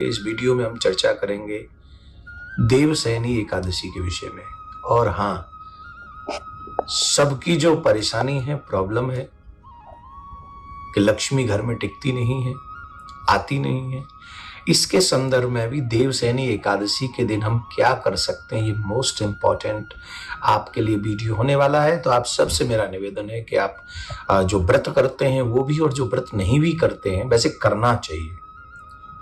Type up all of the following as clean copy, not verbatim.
इस वीडियो में हम चर्चा करेंगे देवसैनी एकादशी के विषय में। और हाँ, सबकी जो परेशानी है, प्रॉब्लम है कि लक्ष्मी घर में टिकती नहीं है, आती नहीं है, इसके संदर्भ में भी देवसैनी एकादशी के दिन हम क्या कर सकते हैं, ये मोस्ट इम्पॉर्टेंट आपके लिए वीडियो होने वाला है। तो आप सबसे मेरा निवेदन है कि आप जो व्रत करते हैं वो भी, और जो व्रत नहीं भी करते हैं, वैसे करना चाहिए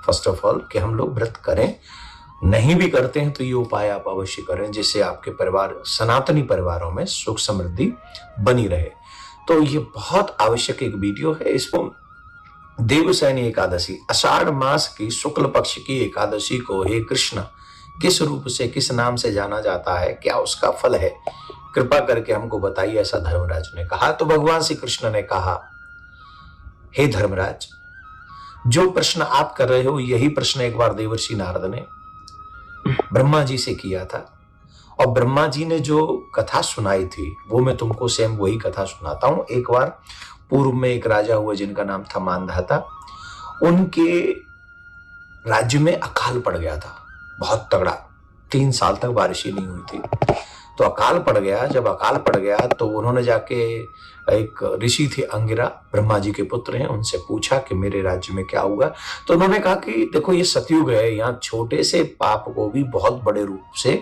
फर्स्ट ऑफ ऑल कि हम लोग व्रत करें। नहीं भी करते हैं तो ये उपाय आप अवश्य करें, जिससे आपके परिवार, सनातनी परिवारों में सुख समृद्धि बनी रहे। तो ये बहुत आवश्यक एक वीडियो है। इसको देवसैनी एकादशी, आषाढ़ मास की शुक्ल पक्ष की एकादशी को हे कृष्ण किस रूप से, किस नाम से जाना जाता है, क्या उसका फल है, कृपा करके हमको बताइए, ऐसा धर्मराज ने कहा। तो भगवान श्री कृष्ण ने कहा, हे धर्मराज, जो प्रश्न आप कर रहे हो यही प्रश्न एक बार देवर्षि नारद ने ब्रह्मा जी से किया था, और ब्रह्मा जी ने जो कथा सुनाई थी वो मैं तुमको सेम वही कथा सुनाता हूं। एक बार पूर्व में एक राजा हुए जिनका नाम था मांधाता। उनके राज्य में अकाल पड़ गया था, बहुत तगड़ा। 3 साल तक बारिश ही नहीं हुई थी, तो अकाल पड़ गया। जब अकाल पड़ गया तो उन्होंने जाके, एक ऋषि थे अंगिरा, ब्रह्मा जी के पुत्र हैं, उनसे पूछा कि मेरे राज्य में क्या हुआ। तो उन्होंने कहा कि देखो, ये सतयुग है, यहाँ छोटे से पाप को भी बहुत बड़े रूप से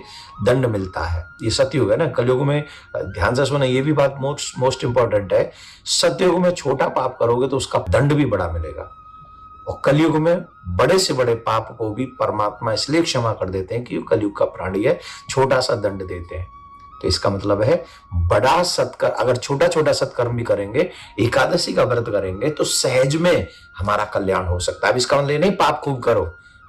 दंड मिलता है। ये सतयुग है ना। कलयुग में, ध्यान से सुना, ये भी बात मोस्ट इंपॉर्टेंट है, सतयुग में छोटा पाप करोगे तो उसका दंड भी बड़ा मिलेगा, और कलयुग में बड़े से बड़े पाप को भी परमात्मा इसलिए क्षमा कर देते हैं कि कलयुग का प्राणी है, छोटा सा दंड देते हैं। तो इसका मतलब है, बड़ा सत्कर्म, अगर छोटा छोटा सत्कर्म भी करेंगे, एकादशी का व्रत करेंगे, तो सहज में हमारा कल्याण हो सकता है। अब इसका मतलब नहीं पाप खूब करो,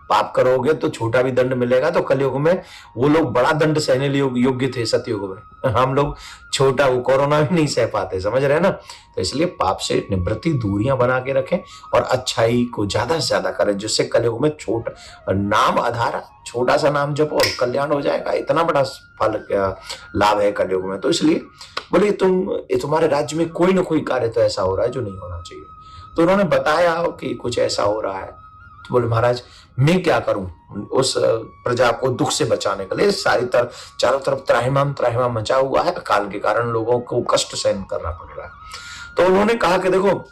पाप करोगे तो छोटा भी दंड मिलेगा। तो कलयुग में वो लोग बड़ा दंड सहने योग्य थे, सतयुग में हम लोग छोटा, वो कोरोना भी नहीं सह पाते, समझ रहे हैं ना। तो इसलिए पाप से निवृत्ति, दूरियां बना के रखें और अच्छाई को ज्यादा से ज्यादा करें, जिससे कलयुग में छोटा नाम आधारा, छोटा सा नाम जपो और कल्याण हो जाएगा। इतना बड़ा फल लाभ है कलयुग में। तो इसलिए बोले, तुम्हारे राज्य में कोई ना कोई कार्य तो ऐसा हो रहा है जो नहीं होना चाहिए। तो उन्होंने बताया कि कुछ ऐसा हो रहा है। तो बोले, महाराज मैं क्या करूं उस प्रजा को दुख से बचाने के लिए। चारों तरफ त्राहिमाम मचा हुआ है, अकाल के कारण लोगों को कष्ट सहन करना पड़ रहा है। तो उन्होंने कहा कि देखो,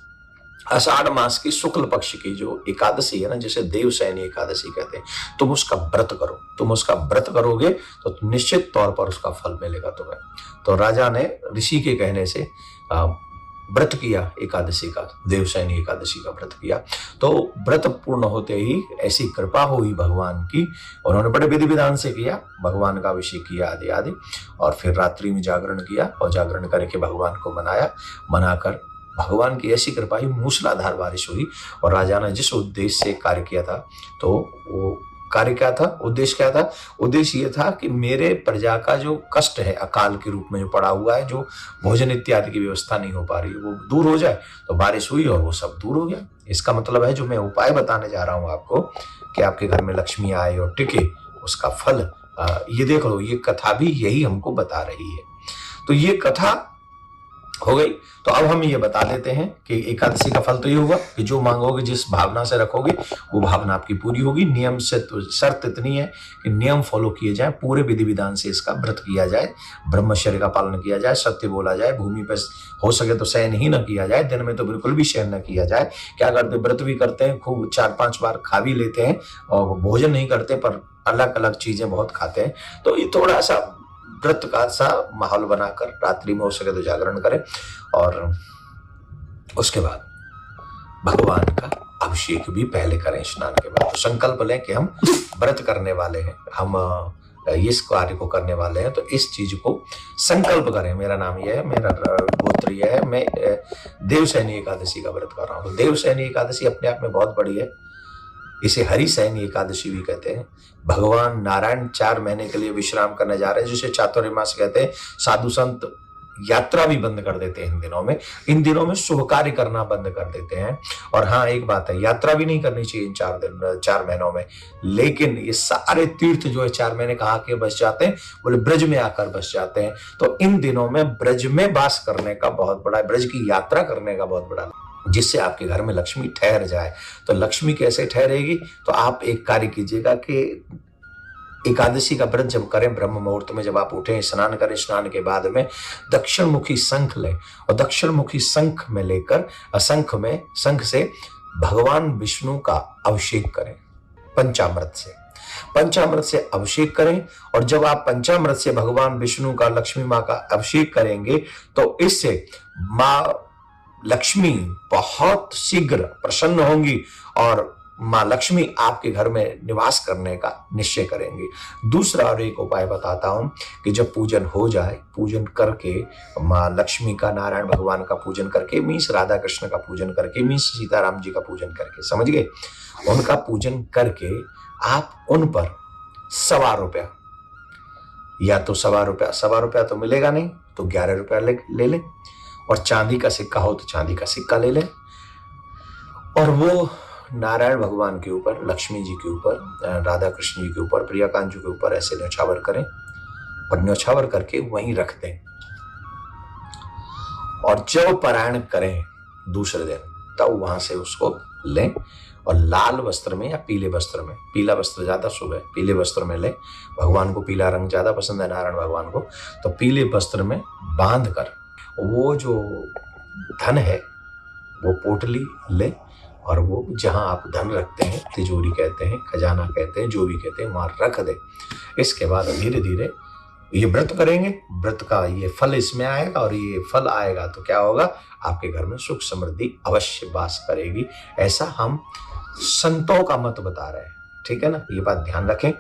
आषाढ़ मास की शुक्ल पक्ष की जो एकादशी है ना, जिसे देवसैनी एकादशी कहते हैं, तुम उसका व्रत करो। तुम उसका व्रत करोगे तो निश्चित तौर पर उसका फल मिलेगा तुम्हें। तो राजा ने ऋषि के कहने से व्रत किया एकादशी का, देवसैनी एकादशी का व्रत किया। तो व्रत पूर्ण होते ही ऐसी कृपा हुई भगवान की, उन्होंने बड़े विधि विधान से किया, भगवान का अभिषेक किया आदि आदि, और फिर रात्रि में जागरण किया, और जागरण करके भगवान को मनाकर भगवान की ऐसी कृपा हुई, मूसलाधार बारिश हुई। और राजा ने जिस उद्देश्य से कार्य किया था, तो वो कार्य क्या था, उद्देश्य क्या था? उद्देश्य ये था कि मेरे प्रजा का जो कष्ट है, अकाल के रूप में जो पड़ा हुआ है, जो भोजन इत्यादि की व्यवस्था नहीं हो पा रही, वो दूर हो जाए। तो बारिश हुई और वो सब दूर हो गया। इसका मतलब है, जो मैं उपाय बताने जा रहा हूं आपको, कि आपके घर में लक्ष्मी आए और टिके, उसका फल ये देख लो। ये कथा भी यही हमको बता रही है। तो ये कथा हो गई। तो अब हम ये बता देते हैं कि एकादशी का फल तो ये होगा कि जो मांगोगे, जिस भावना से रखोगे, वो भावना आपकी पूरी होगी। नियम से तो शर्त इतनी है कि नियम फॉलो किए जाए, पूरे विधि विधान से इसका व्रत किया जाए, ब्रह्मचर्य का पालन किया जाए, सत्य बोला जाए, भूमि पर हो सके तो शयन ही न किया जाए, दिन में तो बिल्कुल भी शयन न किया जाए। क्या करते, व्रत भी करते हैं, खूब 4-5 बार खा भी लेते हैं, और भोजन नहीं करते पर अलग अलग चीजें बहुत खाते हैं। तो ये थोड़ा सा व्रत का सा माहौल बनाकर रात्रि में हो सके तो जागरण करें, और उसके बाद भगवान का अभिषेक भी पहले करें स्नान के बाद। तो संकल्प लें कि हम व्रत करने वाले हैं, हम इस कार्य को करने वाले हैं, तो इस चीज को संकल्प करें। मेरा नाम यह है, मेरा गोत्र यह है, मैं देवसैनी एकादशी का व्रत कर रहा हूँ। तो देवसैनी एकादशी अपने आप में बहुत बड़ी है। इसे हरिसैनी एकादशी भी कहते हैं। भगवान नारायण 4 महीने के लिए विश्राम करने जा रहे हैं, जिसे चातुर्मास कहते हैं। साधु संत यात्रा भी बंद कर देते हैं इन दिनों में शुभ कार्य करना बंद कर देते हैं। और हाँ, एक बात है, यात्रा भी नहीं करनी चाहिए इन 4 महीनों में। लेकिन ये सारे तीर्थ जो है 4 महीने कहा के बस जाते हैं, बोले ब्रज में आकर बस जाते हैं। तो इन दिनों में ब्रज में वास करने का बहुत बड़ा, ब्रज की यात्रा करने का बहुत बड़ा जिससे आपके घर में लक्ष्मी ठहर जाए। तो लक्ष्मी कैसे ठहरेगी? तो आप एक कार्य कीजिएगा कि एकादशी का व्रत जब करें, ब्रह्म मुहूर्त में जब आप उठें, स्नान करें, स्नान के बाद में दक्षिण मुखी शंख लें और दक्षिण मुखी शंख में लेकर शंख से भगवान विष्णु का अभिषेक करें पंचामृत से। पंचामृत से अभिषेक करें और जब आप पंचामृत से भगवान विष्णु का, लक्ष्मी माँ का अभिषेक करेंगे तो इससे माँ लक्ष्मी बहुत शीघ्र प्रसन्न होंगी और माँ लक्ष्मी आपके घर में निवास करने का निश्चय करेंगी। दूसरा और एक उपाय बताता हूं कि जब पूजन हो जाए, पूजन करके माँ लक्ष्मी का, नारायण भगवान का पूजन करके, मीन्स राधा कृष्ण का पूजन करके, मीन्स सीताराम जी का पूजन करके, समझ गए, उनका पूजन करके आप उन पर ₹1.25 या तो ₹1.25 तो मिलेगा नहीं तो ₹11 ले लें और चांदी का सिक्का हो तो चांदी का सिक्का ले लें और वो नारायण भगवान के ऊपर, लक्ष्मी जी के ऊपर, राधा कृष्ण जी के ऊपर, प्रियकांत जी के ऊपर ऐसे न्यौछावर करें और न्यौछावर करके वहीं रख दें। और जब पारायण करें दूसरे दिन तब वहां से उसको लें और लाल वस्त्र में या पीले वस्त्र में, पीला वस्त्र ज्यादा शुभ है, पीले वस्त्र में लें। भगवान को पीला रंग ज्यादा पसंद है, नारायण भगवान को, तो पीले वस्त्र में बांध कर वो जो धन है वो पोटली ले और वो जहां आप धन रखते हैं, तिजोरी कहते हैं, खजाना कहते हैं, जो भी कहते हैं, वहां रख दे। इसके बाद धीरे धीरे ये व्रत करेंगे, व्रत का ये फल इसमें आएगा और ये फल आएगा तो क्या होगा, आपके घर में सुख समृद्धि अवश्य वास करेगी। ऐसा हम संतों का मत बता रहे हैं, ठीक है ना, ये बात ध्यान रखें।